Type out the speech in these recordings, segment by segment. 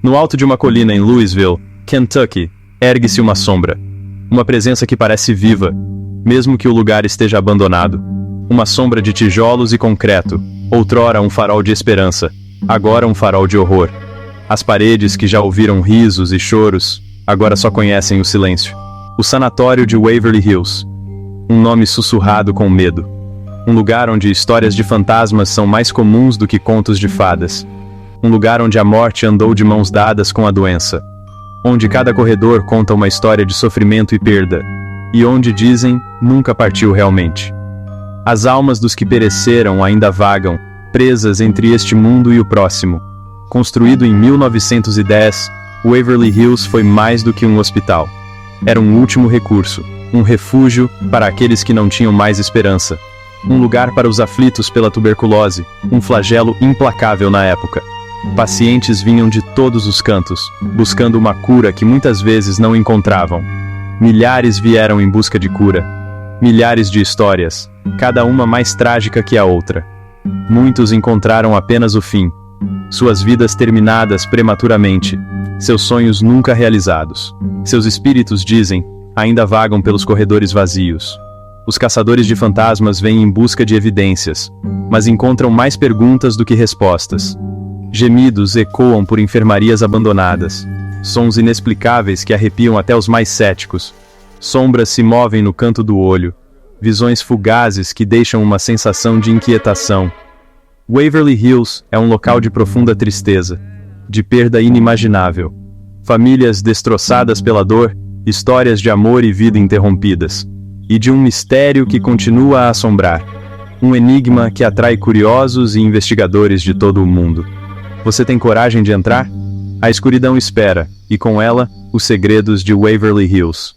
No alto de uma colina em Louisville, Kentucky, ergue-se uma sombra. Uma presença que parece viva, mesmo que o lugar esteja abandonado. Uma sombra de tijolos e concreto, outrora um farol de esperança, agora um farol de horror. As paredes que já ouviram risos e choros, agora só conhecem o silêncio. O sanatório de Waverly Hills. Um nome sussurrado com medo. Um lugar onde histórias de fantasmas são mais comuns do que contos de fadas. Um lugar onde a morte andou de mãos dadas com a doença. Onde cada corredor conta uma história de sofrimento e perda. E onde dizem, nunca partiu realmente. As almas dos que pereceram ainda vagam, presas entre este mundo e o próximo. Construído em 1910, Waverly Hills foi mais do que um hospital. Era um último recurso, um refúgio para aqueles que não tinham mais esperança. Um lugar para os aflitos pela tuberculose, um flagelo implacável na época. Pacientes vinham de todos os cantos, buscando uma cura que muitas vezes não encontravam. Milhares vieram em busca de cura. Milhares de histórias, cada uma mais trágica que a outra. Muitos encontraram apenas o fim. Suas vidas terminadas prematuramente. Seus sonhos nunca realizados. Seus espíritos, dizem, ainda vagam pelos corredores vazios. Os caçadores de fantasmas vêm em busca de evidências, mas encontram mais perguntas do que respostas. Gemidos ecoam por enfermarias abandonadas. Sons inexplicáveis que arrepiam até os mais céticos. Sombras se movem no canto do olho. Visões fugazes que deixam uma sensação de inquietação. Waverly Hills é um local de profunda tristeza, de perda inimaginável. Famílias destroçadas pela dor, histórias de amor e vida interrompidas. E de um mistério que continua a assombrar. Um enigma que atrai curiosos e investigadores de todo o mundo. Você tem coragem de entrar? A escuridão espera, e com ela, os segredos de Waverly Hills.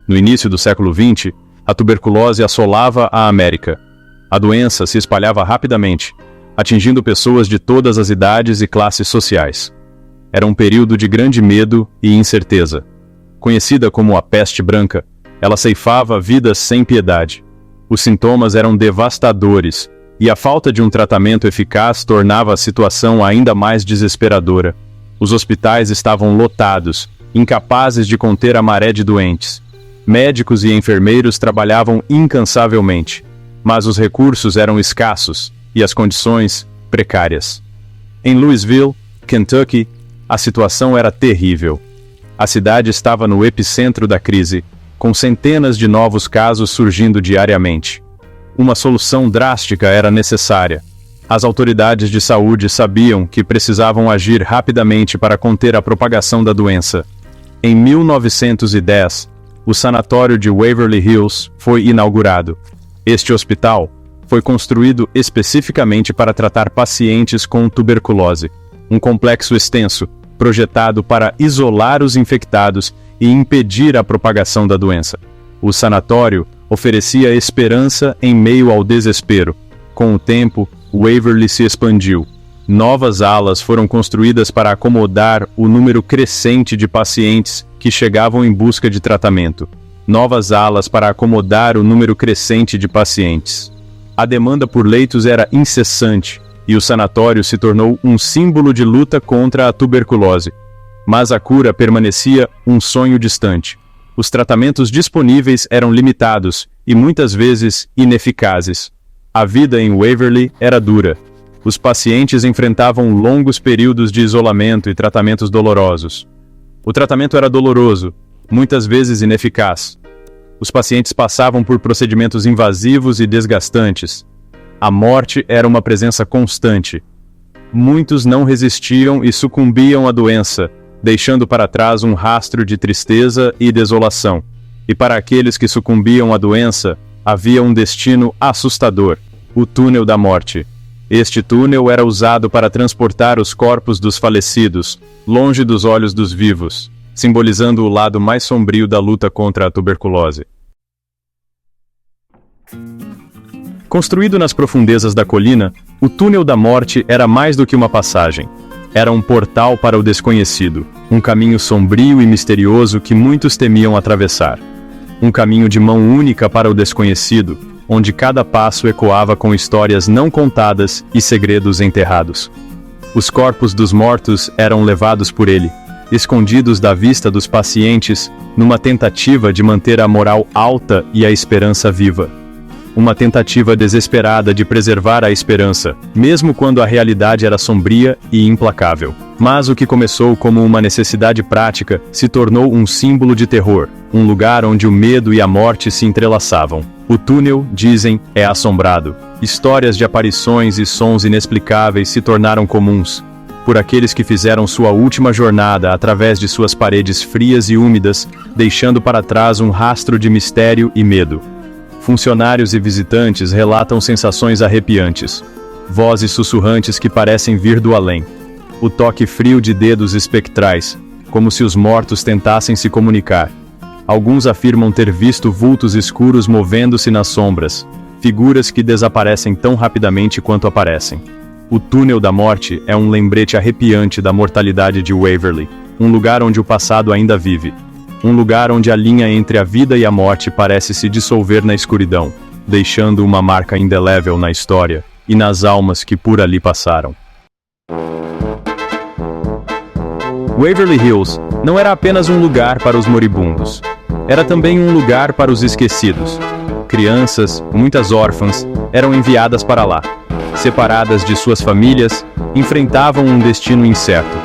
No início do século XX, a tuberculose assolava a América. A doença se espalhava rapidamente, atingindo pessoas de todas as idades e classes sociais. Era um período de grande medo e incerteza. Conhecida como a peste branca, ela ceifava vidas sem piedade. Os sintomas eram devastadores, e a falta de um tratamento eficaz tornava a situação ainda mais desesperadora. Os hospitais estavam lotados, incapazes de conter a maré de doentes. Médicos e enfermeiros trabalhavam incansavelmente, mas os recursos eram escassos e as condições precárias. Em Louisville, Kentucky, a situação era terrível. A cidade estava no epicentro da crise, com centenas de novos casos surgindo diariamente. Uma solução drástica era necessária. As autoridades de saúde sabiam que precisavam agir rapidamente para conter a propagação da doença. Em 1910, o sanatório de Waverly Hills foi inaugurado. Este hospital foi construído especificamente para tratar pacientes com tuberculose. Um complexo extenso, projetado para isolar os infectados e impedir a propagação da doença. O sanatório oferecia esperança em meio ao desespero. Com o tempo, Waverly se expandiu. Novas alas foram construídas para acomodar o número crescente de pacientes que chegavam em busca de tratamento. Novas alas para acomodar o número crescente de pacientes. A demanda por leitos era incessante, e o sanatório se tornou um símbolo de luta contra a tuberculose. Mas a cura permanecia um sonho distante. Os tratamentos disponíveis eram limitados e muitas vezes ineficazes. A vida em Waverly era dura. Os pacientes enfrentavam longos períodos de isolamento e tratamentos dolorosos. O tratamento era doloroso, muitas vezes ineficaz. Os pacientes passavam por procedimentos invasivos e desgastantes. A morte era uma presença constante. Muitos não resistiam e sucumbiam à doença, deixando para trás um rastro de tristeza e desolação. E para aqueles que sucumbiam à doença, havia um destino assustador: o túnel da morte. Este túnel era usado para transportar os corpos dos falecidos, longe dos olhos dos vivos, simbolizando o lado mais sombrio da luta contra a tuberculose. Construído nas profundezas da colina, o túnel da morte era mais do que uma passagem. Era um portal para o desconhecido, um caminho sombrio e misterioso que muitos temiam atravessar. Um caminho de mão única para o desconhecido, onde cada passo ecoava com histórias não contadas e segredos enterrados. Os corpos dos mortos eram levados por ele, escondidos da vista dos pacientes, numa tentativa de manter a moral alta e a esperança viva. Uma tentativa desesperada de preservar a esperança, mesmo quando a realidade era sombria e implacável. Mas o que começou como uma necessidade prática se tornou um símbolo de terror, um lugar onde o medo e a morte se entrelaçavam. O túnel, dizem, é assombrado. Histórias de aparições e sons inexplicáveis se tornaram comuns, por aqueles que fizeram sua última jornada através de suas paredes frias e úmidas, deixando para trás um rastro de mistério e medo. Funcionários e visitantes relatam sensações arrepiantes, vozes sussurrantes que parecem vir do além, o toque frio de dedos espectrais, como se os mortos tentassem se comunicar. Alguns afirmam ter visto vultos escuros movendo-se nas sombras, figuras que desaparecem tão rapidamente quanto aparecem. O túnel da morte é um lembrete arrepiante da mortalidade de Waverly, um lugar onde o passado ainda vive. Um lugar onde a linha entre a vida e a morte parece se dissolver na escuridão, deixando uma marca indelével na história e nas almas que por ali passaram. Waverly Hills não era apenas um lugar para os moribundos. Era também um lugar para os esquecidos. Crianças, muitas órfãs, eram enviadas para lá. Separadas de suas famílias, enfrentavam um destino incerto.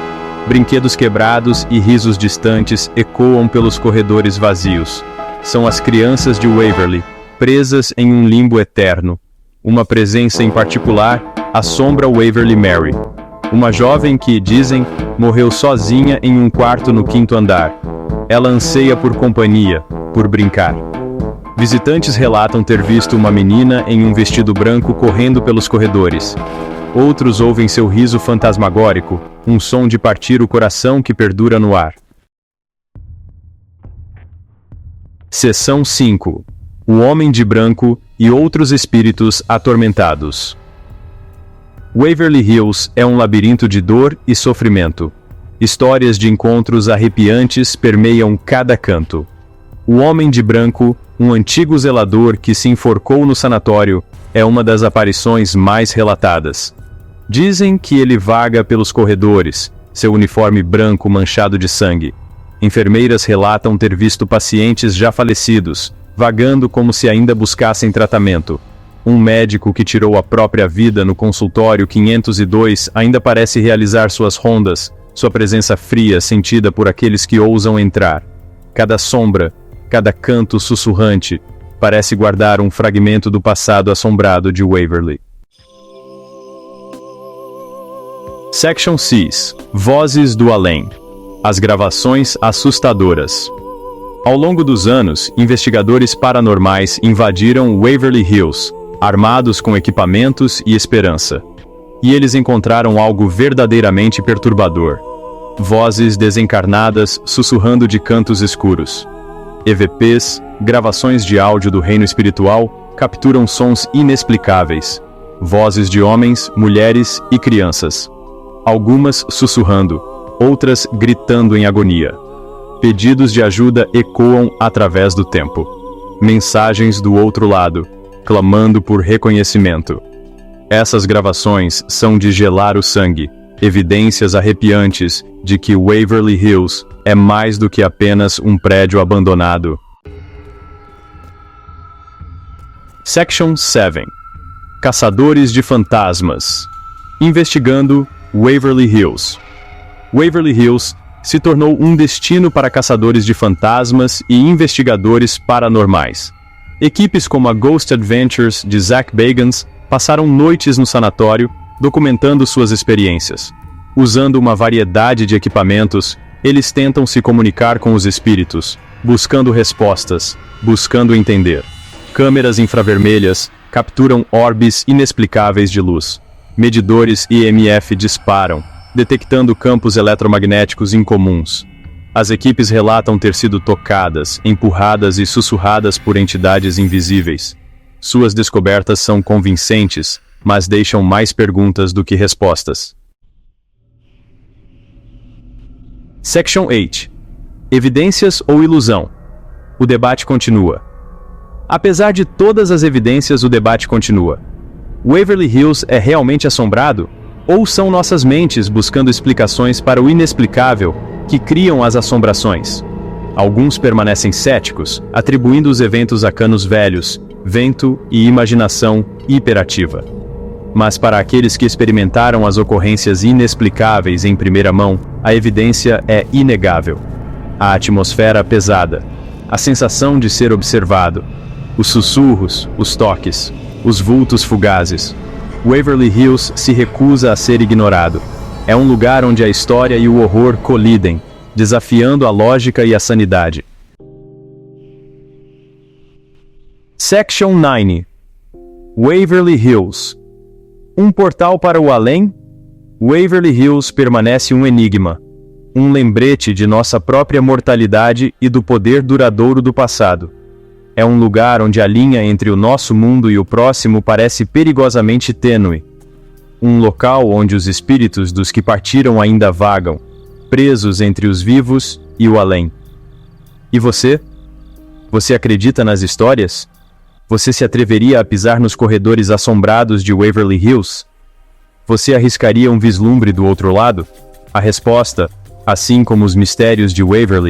Brinquedos quebrados e risos distantes ecoam pelos corredores vazios. São as crianças de Waverly, presas em um limbo eterno. Uma presença em particular assombra Waverly Mary. Uma jovem que, dizem, morreu sozinha em um quarto no 5º andar. Ela anseia por companhia, por brincar. Visitantes relatam ter visto uma menina em um vestido branco correndo pelos corredores. Outros ouvem seu riso fantasmagórico, um som de partir o coração que perdura no ar. Seção 5. O Homem de Branco e outros espíritos atormentados. Waverly Hills é um labirinto de dor e sofrimento. Histórias de encontros arrepiantes permeiam cada canto. O Homem de Branco, um antigo zelador que se enforcou no sanatório, é uma das aparições mais relatadas. Dizem que ele vaga pelos corredores, seu uniforme branco manchado de sangue. Enfermeiras relatam ter visto pacientes já falecidos, vagando como se ainda buscassem tratamento. Um médico que tirou a própria vida no consultório 502 ainda parece realizar suas rondas, sua presença fria sentida por aqueles que ousam entrar. Cada sombra, cada canto sussurrante, parece guardar um fragmento do passado assombrado de Waverly. Section 6. Vozes do Além. As gravações assustadoras. Ao longo dos anos, investigadores paranormais invadiram Waverly Hills, armados com equipamentos e esperança. E eles encontraram algo verdadeiramente perturbador. Vozes desencarnadas sussurrando de cantos escuros. EVPs, gravações de áudio do reino espiritual, capturam sons inexplicáveis. Vozes de homens, mulheres e crianças. Algumas sussurrando, outras gritando em agonia. Pedidos de ajuda ecoam através do tempo. Mensagens do outro lado, clamando por reconhecimento. Essas gravações são de gelar o sangue, evidências arrepiantes de que Waverly Hills é mais do que apenas um prédio abandonado. Section 7. Caçadores de fantasmas. Investigando Waverly Hills. Waverly Hills se tornou um destino para caçadores de fantasmas e investigadores paranormais. Equipes como a Ghost Adventures de Zach Bagans passaram noites no sanatório, documentando suas experiências. Usando uma variedade de equipamentos, eles tentam se comunicar com os espíritos, buscando respostas, buscando entender. Câmeras infravermelhas capturam orbes inexplicáveis de luz. Medidores EMF disparam, detectando campos eletromagnéticos incomuns. As equipes relatam ter sido tocadas, empurradas e sussurradas por entidades invisíveis. Suas descobertas são convincentes, mas deixam mais perguntas do que respostas. Section 8. Evidências ou ilusão? O debate continua. Apesar de todas as evidências, o debate continua. Waverly Hills é realmente assombrado? Ou são nossas mentes buscando explicações para o inexplicável que criam as assombrações? Alguns permanecem céticos, atribuindo os eventos a canos velhos, vento e imaginação hiperativa. Mas para aqueles que experimentaram as ocorrências inexplicáveis em primeira mão, a evidência é inegável. A atmosfera pesada, a sensação de ser observado, os sussurros, os toques, os vultos fugazes. Waverly Hills se recusa a ser ignorado. É um lugar onde a história e o horror colidem, desafiando a lógica e a sanidade. Section 9. Waverly Hills. Um portal para o além? Waverly Hills permanece um enigma, um lembrete de nossa própria mortalidade e do poder duradouro do passado. É um lugar onde a linha entre o nosso mundo e o próximo parece perigosamente tênue. Um local onde os espíritos dos que partiram ainda vagam, presos entre os vivos e o além. E você? Você acredita nas histórias? Você se atreveria a pisar nos corredores assombrados de Waverly Hills? Você arriscaria um vislumbre do outro lado? A resposta, assim como os mistérios de Waverly,